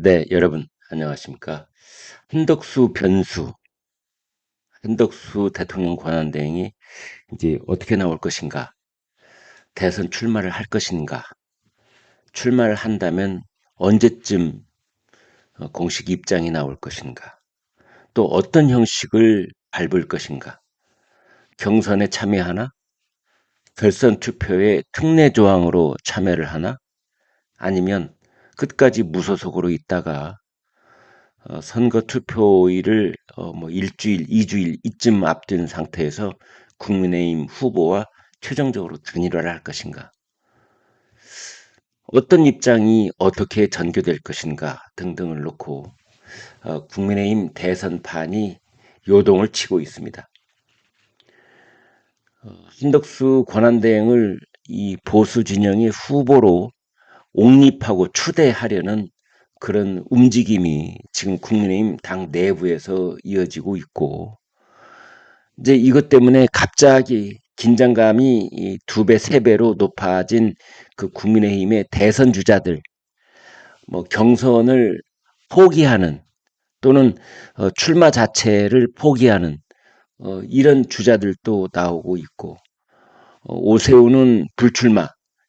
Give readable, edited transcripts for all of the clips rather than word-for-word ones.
네, 여러분, 안녕하십니까. 한덕수 변수, 한덕수 대통령 권한대행이 이제 어떻게 나올 것인가, 대선 출마를 할 것인가, 출마를 한다면 언제쯤 공식 입장이 나올 것인가, 또 어떤 형식을 밟을 것인가, 경선에 참여하나, 결선 투표에 특례 조항으로 참여를 하나, 아니면 끝까지 무소속으로 있다가 선거 투표일을 뭐 일주일, 이주일 이쯤 앞둔 상태에서 국민의힘 후보와 최종적으로 단일화를 할 것인가, 어떤 입장이 어떻게 전개될 것인가 등등을 놓고 국민의힘 대선판이 요동을 치고 있습니다. 한덕수 권한대행을 이 보수 진영의 후보로 옹립하고 추대하려는 그런 움직임이 지금 국민의힘 당 내부에서 이어지고 있고, 이제 이것 때문에 갑자기 긴장감이 두 배, 세 배로 높아진 그 국민의힘의 대선 주자들, 뭐 경선을 포기하는 또는 출마 자체를 포기하는 이런 주자들도 나오고 있고, 오세훈은 불출마,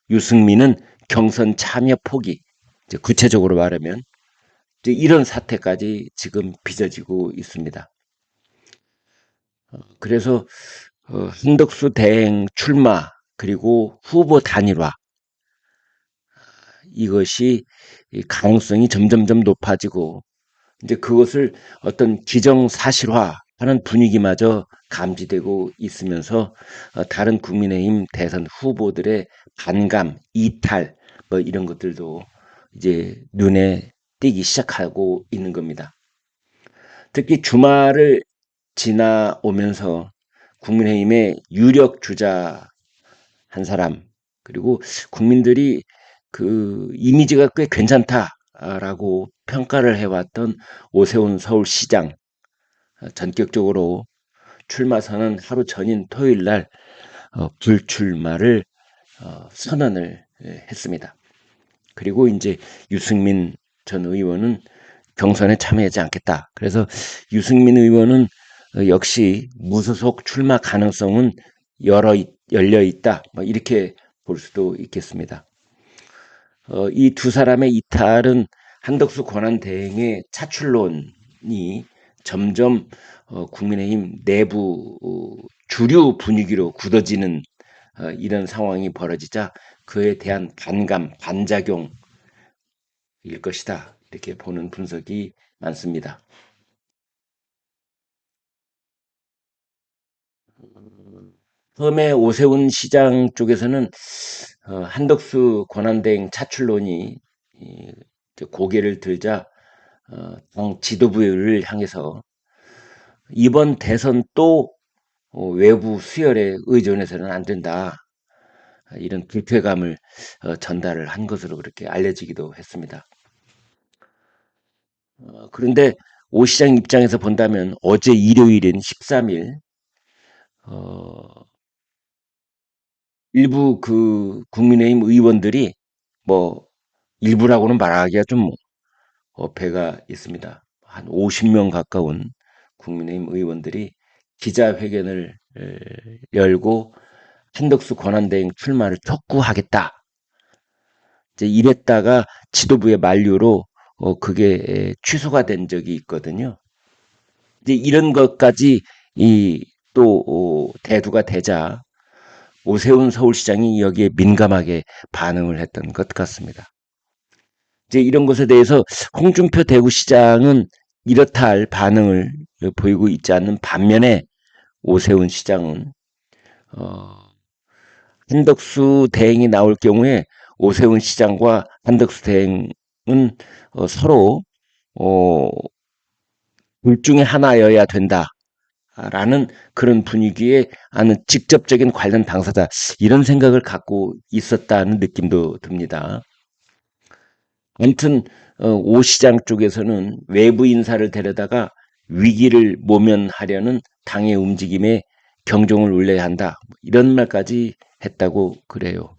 유승민은 경선 참여 포기, 이제 구체적으로 말하면 이제 이런 사태까지 지금 빚어지고 있습니다. 그래서 한덕수 대행 출마 그리고 후보 단일화, 이것이 가능성이 점점점 높아지고, 이제 그것을 어떤 기정사실화하는 분위기마저 감지되고 있으면서 다른 국민의힘 대선 후보들의 반감, 이탈 뭐 이런 것들도 이제 눈에 띄기 시작하고 있는 겁니다. 특히 주말을 지나오면서 국민의힘의 유력 주자 한 사람, 그리고 국민들이 그 이미지가 꽤 괜찮다라고 평가를 해왔던 오세훈 서울시장, 전격적으로 출마 선언 하루 전인 토요일 날 불출마를 선언을 했습니다. 그리고 이제 유승민 전 의원은 경선에 참여하지 않겠다. 그래서 유승민 의원은 역시 무소속 출마 가능성은 열려 있다. 뭐 이렇게 볼 수도 있겠습니다. 이 두 사람의 이탈은 한덕수 권한대행의 차출론이 점점 국민의힘 내부 주류 분위기로 굳어지는 이런 상황이 벌어지자 그에 대한 반감, 반작용일 것이다. 이렇게 보는 분석이 많습니다. 처음에 오세훈 시장 쪽에서는 한덕수 권한대행 차출론이 고개를 들자 당 지도부를 향해서 이번 대선 또 외부 수혈에 의존해서는 안 된다. 이런 불쾌감을 전달을 한 것으로 그렇게 알려지기도 했습니다. 그런데 오 시장 입장에서 본다면 어제 일요일인 13일 일부 그 국민의힘 의원들이 뭐 일부라고는 말하기가 좀 어폐가 있습니다. 한 50명 가까운 국민의힘 의원들이 기자회견을 열고 한덕수 권한대행 출마를 촉구하겠다. 이제 이랬다가 지도부의 만류로 그게 취소가 된 적이 있거든요. 이제 이런 것까지 이 또 대두가 되자 오세훈 서울시장이 여기에 민감하게 반응을 했던 것 같습니다. 이제 이런 것에 대해서 홍준표 대구시장은 이렇다 할 반응을 보이고 있지 않는 반면에 오세훈 시장은 어, 한덕수 대행이 나올 경우에 오세훈 시장과 한덕수 대행은 서로 어, 둘 중에 하나여야 된다라는 그런 분위기에 아는 직접적인 관련 당사자, 이런 생각을 갖고 있었다는 느낌도 듭니다. 아무튼 오 시장 쪽에서는 외부 인사를 데려다가 위기를 모면하려는 당의 움직임에 경종을 울려야 한다, 이런 말까지 했다고 그래요.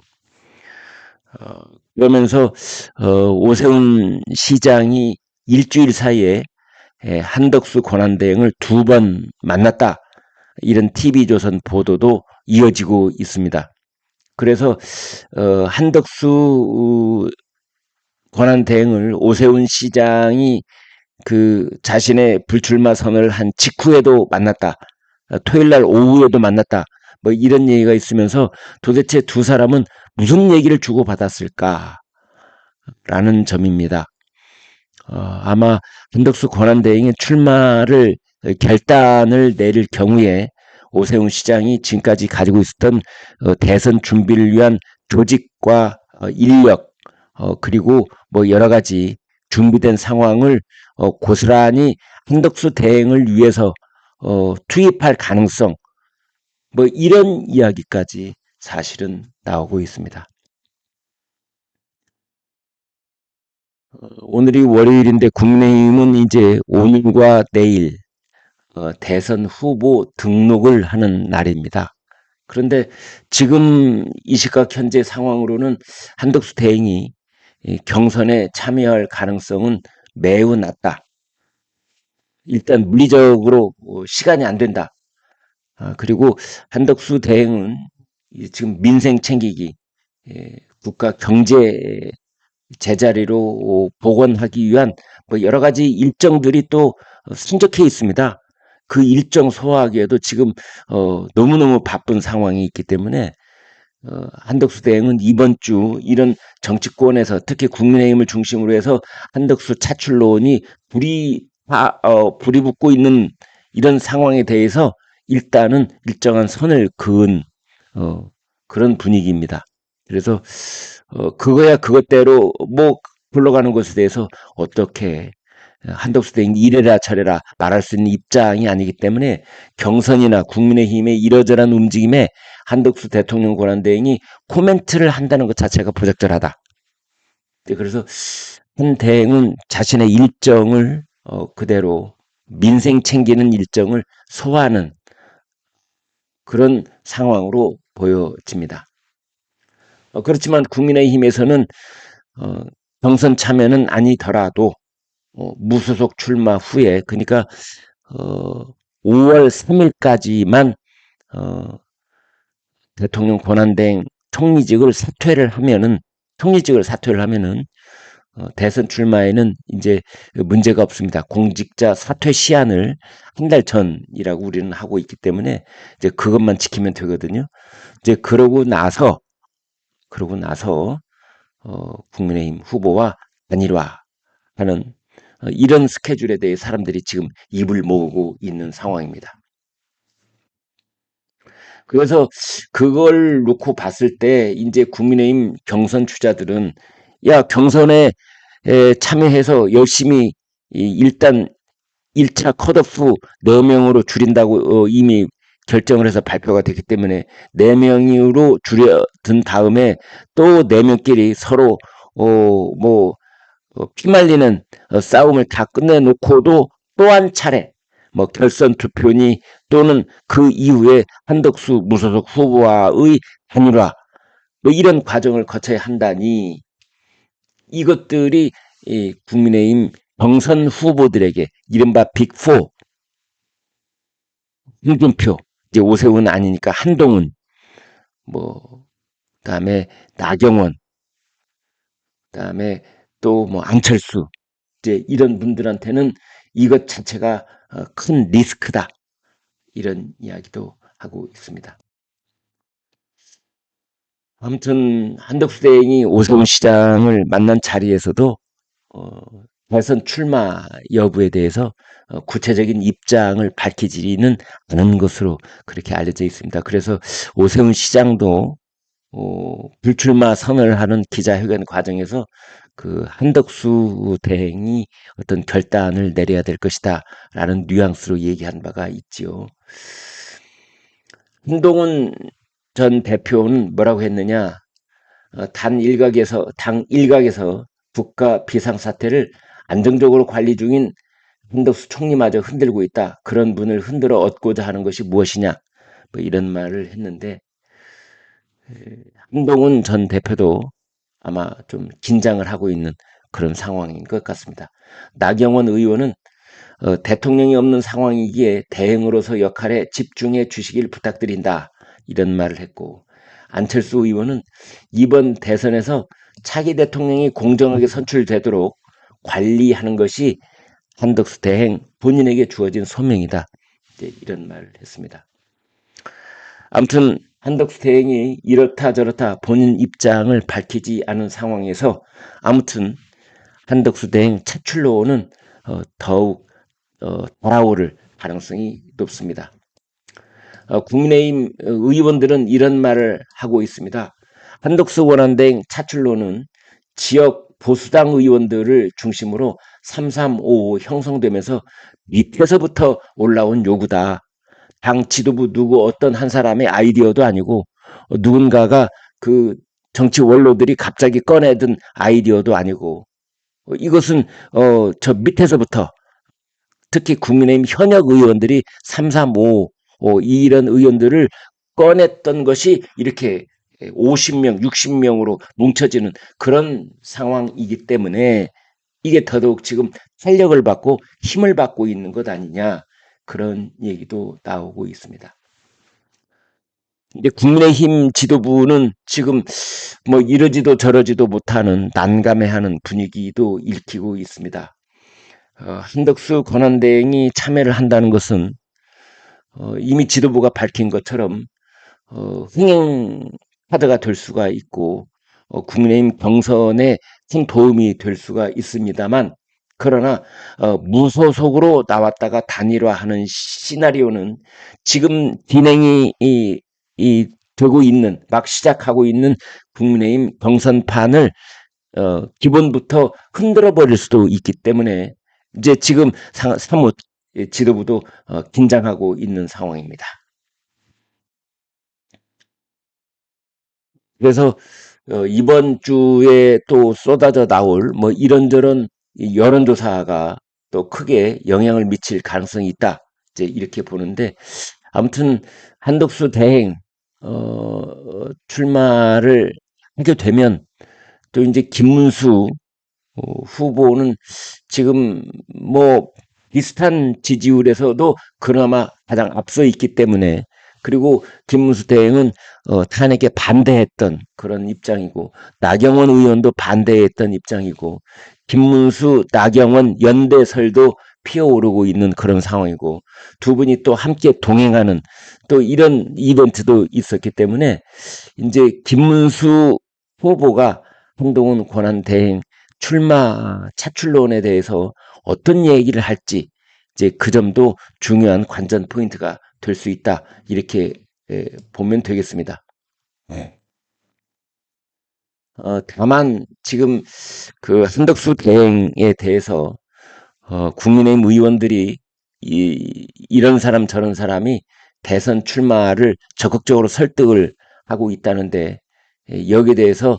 어, 그러면서 오세훈 시장이 일주일 사이에 한덕수 권한대행을 두 번 만났다. 이런 TV조선 보도도 이어지고 있습니다. 그래서 한덕수 권한대행을 오세훈 시장이 그 자신의 불출마 선언을 한 직후에도 만났다. 토요일 날 오후에도 만났다. 뭐 이런 얘기가 있으면서 도대체 두 사람은 무슨 얘기를 주고받았을까라는 점입니다. 아마 한덕수 권한대행의 출마를 결단을 내릴 경우에 오세훈 시장이 지금까지 가지고 있었던 대선 준비를 위한 조직과 인력 그리고 뭐 여러 가지 준비된 상황을 고스란히 한덕수 대행을 위해서 투입할 가능성 뭐 이런 이야기까지 사실은 나오고 있습니다. 오늘이 월요일인데 국민의힘은 이제 오늘과 내일 대선 후보 등록을 하는 날입니다. 그런데 지금 이 시각 현재 상황으로는 한덕수 대행이 경선에 참여할 가능성은 매우 낮다. 일단 물리적으로 시간이 안 된다. 그리고 한덕수 대행은 지금 민생 챙기기, 국가 경제 제자리로 복원하기 위한 뭐 여러 가지 일정들이 또 산적해 있습니다. 그 일정 소화하기에도 지금 너무너무 바쁜 상황이 있기 때문에 한덕수 대행은 이번 주 이런 정치권에서 특히 국민의힘을 중심으로 해서 한덕수 차출론이 불이 붙고 있는 이런 상황에 대해서 일단은 일정한 선을 그은 그런 분위기입니다. 그래서 그거야 그것대로 뭐 굴러가는 것에 대해서 어떻게 한덕수 대행이 이래라 저래라 말할 수 있는 입장이 아니기 때문에 경선이나 국민의힘의 이러저러한 움직임에 한덕수 대통령 권한대행이 코멘트를 한다는 것 자체가 부적절하다. 그래서 한 대행은 자신의 일정을 그대로 민생 챙기는 일정을 소화하는 그런 상황으로 보여집니다. 그렇지만 국민의힘에서는 어, 경선 참여는 아니더라도 무소속 출마 후에 그러니까 어, 5월 3일까지만 어, 대통령 권한대행 총리직을 사퇴를 하면은 대선 출마에는 이제 문제가 없습니다. 공직자 사퇴 시한을 한 달 전이라고 우리는 하고 있기 때문에 이제 그것만 지키면 되거든요. 이제 그러고 나서 국민의힘 후보와 단일화하는 이런 스케줄에 대해 사람들이 지금 입을 모으고 있는 상황입니다. 그래서 그걸 놓고 봤을 때 이제 국민의힘 경선 주자들은 야 경선에 참여해서 열심히 일단 1차 컷오프 4명으로 줄인다고 이미 결정을 해서 발표가 됐기 때문에 4명으로 줄여든 다음에 또 4명끼리 서로 뭐 피말리는 싸움을 다 끝내놓고도 또 한 차례 뭐 결선 투표니 또는 그 이후에 한덕수 무소속 후보와의 단일화 뭐 이런 과정을 거쳐야 한다니 이것들이 국민의힘 경선 후보들에게 이른바 빅4 홍준표 이제 오세훈 아니니까 한동훈 뭐 그다음에 나경원 그다음에 또 뭐 안철수 이제 이런 분들한테는 이것 자체가 큰 리스크다. 이런 이야기도 하고 있습니다. 아무튼 한덕수 대행이 오세훈 시장을 만난 자리에서도 어, 대선 출마 여부에 대해서 구체적인 입장을 밝히지는 않은 것으로 그렇게 알려져 있습니다. 그래서 오세훈 시장도 불출마 선언을 하는 기자회견 과정에서 그 한덕수 대행이 어떤 결단을 내려야 될 것이다라는 뉘앙스로 얘기한 바가 있지요. 한동훈 전 대표는 뭐라고 했느냐? 당 일각에서 국가 비상사태를 안정적으로 관리 중인 한덕수 총리마저 흔들고 있다. 그런 분을 흔들어 얻고자 하는 것이 무엇이냐? 뭐 이런 말을 했는데 한동훈 전 대표도 아마 좀 긴장을 하고 있는 그런 상황인 것 같습니다. 나경원 의원은 대통령이 없는 상황이기에 대행으로서 역할에 집중해 주시길 부탁드린다. 이런 말을 했고, 안철수 의원은 이번 대선에서 차기 대통령이 공정하게 선출되도록 관리하는 것이 한덕수 대행 본인에게 주어진 소명이다. 이런 말을 했습니다. 아무튼 한덕수 대행이 이렇다 저렇다 본인 입장을 밝히지 않은 상황에서 아무튼 한덕수 대행 차출로는 더욱 달아오를 가능성이 높습니다. 국민의힘 의원들은 이런 말을 하고 있습니다. 한덕수 원안대행 차출로는 지역 보수당 의원들을 중심으로 3355 형성되면서 밑에서부터 올라온 요구다. 당 지도부 누구 어떤 한 사람의 아이디어도 아니고 누군가가 그 정치 원로들이 갑자기 꺼내든 아이디어도 아니고 이것은 저 밑에서부터 특히 국민의힘 현역 의원들이 335 이런 의원들을 꺼냈던 것이 이렇게 50명, 60명으로 뭉쳐지는 그런 상황이기 때문에 이게 더더욱 지금 탄력을 받고 힘을 받고 있는 것 아니냐 그런 얘기도 나오고 있습니다. 이제 국민의힘 지도부는 지금 뭐 이러지도 저러지도 못하는 난감해하는 분위기도 일으키고 있습니다. 한덕수 권한대행이 참여를 한다는 것은 이미 지도부가 밝힌 것처럼 흥행 카드가 될 수가 있고 국민의힘 경선에 큰 도움이 될 수가 있습니다만 그러나 무소속으로 나왔다가 단일화하는 시나리오는 지금 진행이 되고 있는 막 시작하고 있는 국민의힘 경선판을 기본부터 흔들어 버릴 수도 있기 때문에 이제 지금 사뭇 지도부도 긴장하고 있는 상황입니다. 그래서 이번 주에 또 쏟아져 나올 뭐 이런저런 여론조사가 또 크게 영향을 미칠 가능성이 있다. 이제 이렇게 보는데 아무튼 한덕수 대행 출마를 하게 되면 또 이제 김문수 후보는 지금 뭐 비슷한 지지율에서도 그나마 가장 앞서 있기 때문에 그리고 김문수 대행은 탄핵에 반대했던 그런 입장이고 나경원 의원도 반대했던 입장이고 김문수, 나경원 연대설도 피어오르고 있는 그런 상황이고 두 분이 또 함께 동행하는 또 이런 이벤트도 있었기 때문에 이제 김문수 후보가 한동훈 권한대행 출마 차출론에 대해서 어떤 얘기를 할지 이제 그 점도 중요한 관전 포인트가 될 수 있다 이렇게 보면 되겠습니다. 다만 지금 그 한덕수 대행에 대해서 국민의힘 의원들이 이런 사람 저런 사람이 대선 출마를 적극적으로 설득을 하고 있다는데 여기에 대해서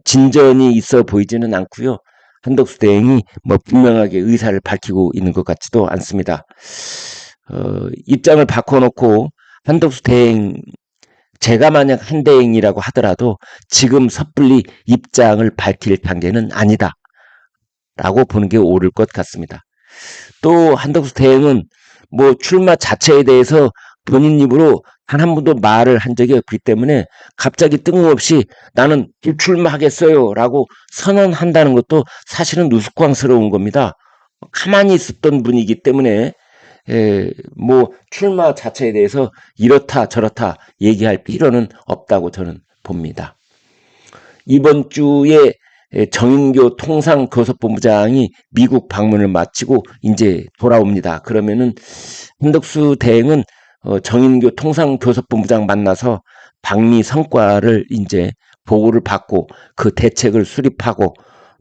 진전이 있어 보이지는 않고요. 한덕수 대행이 뭐 분명하게 의사를 밝히고 있는 것 같지도 않습니다. 입장을 바꿔놓고 한덕수 대행 제가 만약 한대행이라고 하더라도 지금 섣불리 입장을 밝힐 단계는 아니다. 라고 보는 게 옳을 것 같습니다. 또 한덕수 대행은 뭐 출마 자체에 대해서 본인 입으로 단 한 번도 말을 한 적이 없기 때문에 갑자기 뜬금없이 나는 불출마하겠어요 라고 선언한다는 것도 사실은 우스꽝스러운 겁니다. 가만히 있었던 분이기 때문에 뭐 출마 자체에 대해서 이렇다 저렇다 얘기할 필요는 없다고 저는 봅니다. 이번 주에 정인교 통상교섭본부장이 미국 방문을 마치고 이제 돌아옵니다. 그러면은 한덕수 대행은 정인교 통상교섭본부장 만나서 방미 성과를 이제 보고를 받고 그 대책을 수립하고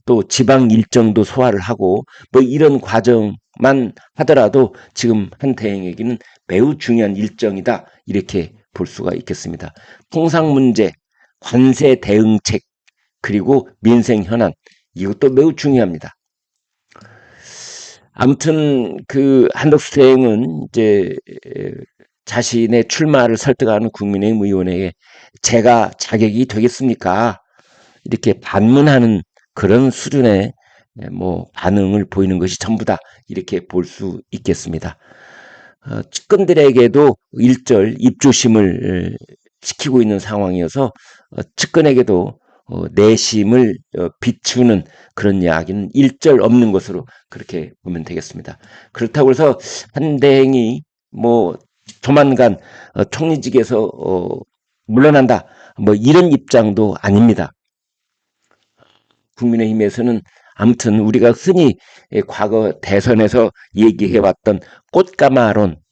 또 지방 일정도 소화를 하고 뭐 이런 과정만 하더라도 지금 한 대행에게는 매우 중요한 일정이다 이렇게 볼 수가 있겠습니다. 통상 문제, 관세 대응책 그리고 민생 현안 이것도 매우 중요합니다. 아무튼 그 한덕수 대행은 이제 자신의 출마를 설득하는 국민의힘 의원에게 제가 자격이 되겠습니까? 이렇게 반문하는 그런 수준의 뭐 반응을 보이는 것이 전부다 이렇게 볼 수 있겠습니다. 측근들에게도 일절 입조심을 시키고 있는 상황이어서 측근에게도 내심을 비추는 그런 이야기는 일절 없는 것으로 그렇게 보면 되겠습니다. 그렇다고 해서 한대행이 뭐 조만간 총리직에서 물러난다 뭐 이런 입장도 아닙니다. 국민의힘에서는 아무튼 우리가 흔히 과거 대선에서 얘기해왔던 꽃가마론,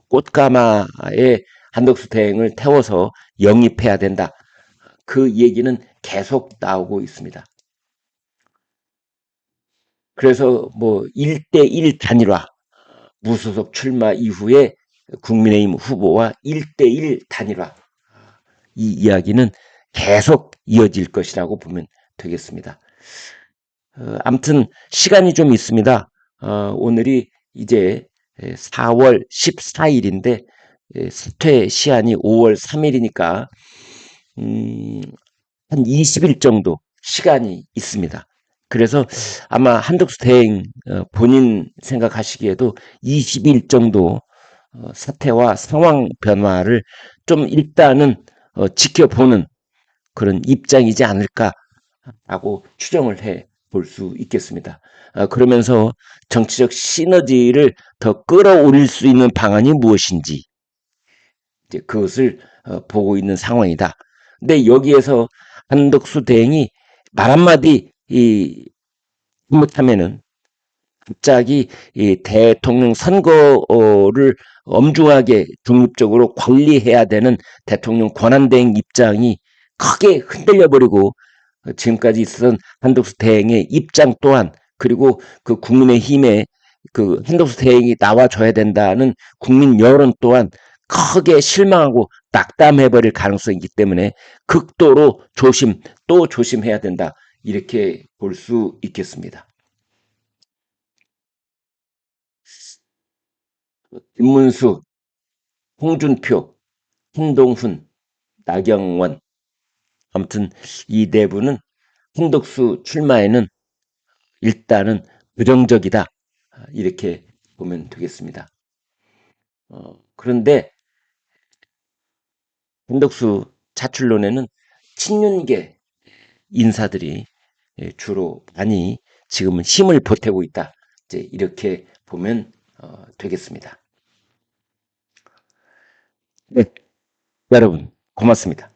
꽃가마에 한덕수 대행을 태워서 영입해야 된다. 그 얘기는 계속 나오고 있습니다. 그래서 뭐 1대1 단일화, 무소속 출마 이후에 국민의힘 후보와 1대1 단일화, 이 이야기는 계속 이어질 것이라고 보면 되겠습니다. 아무튼 시간이 좀 있습니다. 오늘이 이제 4월 14일인데 사퇴 시한이 5월 3일이니까 한 20일 정도 시간이 있습니다. 그래서 아마 한덕수 대행 본인 생각하시기에도 20일 정도 사태와 상황 변화를 좀 일단은 지켜보는 그런 입장이지 않을까라고 추정을 해 볼 수 있겠습니다. 그러면서 정치적 시너지를 더 끌어올릴 수 있는 방안이 무엇인지 이제 그것을 보고 있는 상황이다. 근데 여기에서 한덕수 대행이 말 한마디 못하면은 갑자기 이 대통령 선거를 엄중하게 중립적으로 관리해야 되는 대통령 권한대행 입장이 크게 흔들려 버리고 지금까지 있었던 한덕수 대행의 입장 또한 그리고 그 국민의힘의 그 한덕수 대행이 나와줘야 된다는 국민 여론 또한 크게 실망하고 낙담해버릴 가능성이 있기 때문에 극도로 또 조심해야 된다. 이렇게 볼 수 있겠습니다. 김문수, 홍준표, 한동훈, 나경원 아무튼 이 내부는 한덕수 출마에는 일단은 부정적이다. 이렇게 보면 되겠습니다. 그런데 한덕수 차출론에는 친윤계 인사들이 주로 많이 지금은 힘을 보태고 있다. 이제 이렇게 보면 되겠습니다. 네, 여러분 고맙습니다.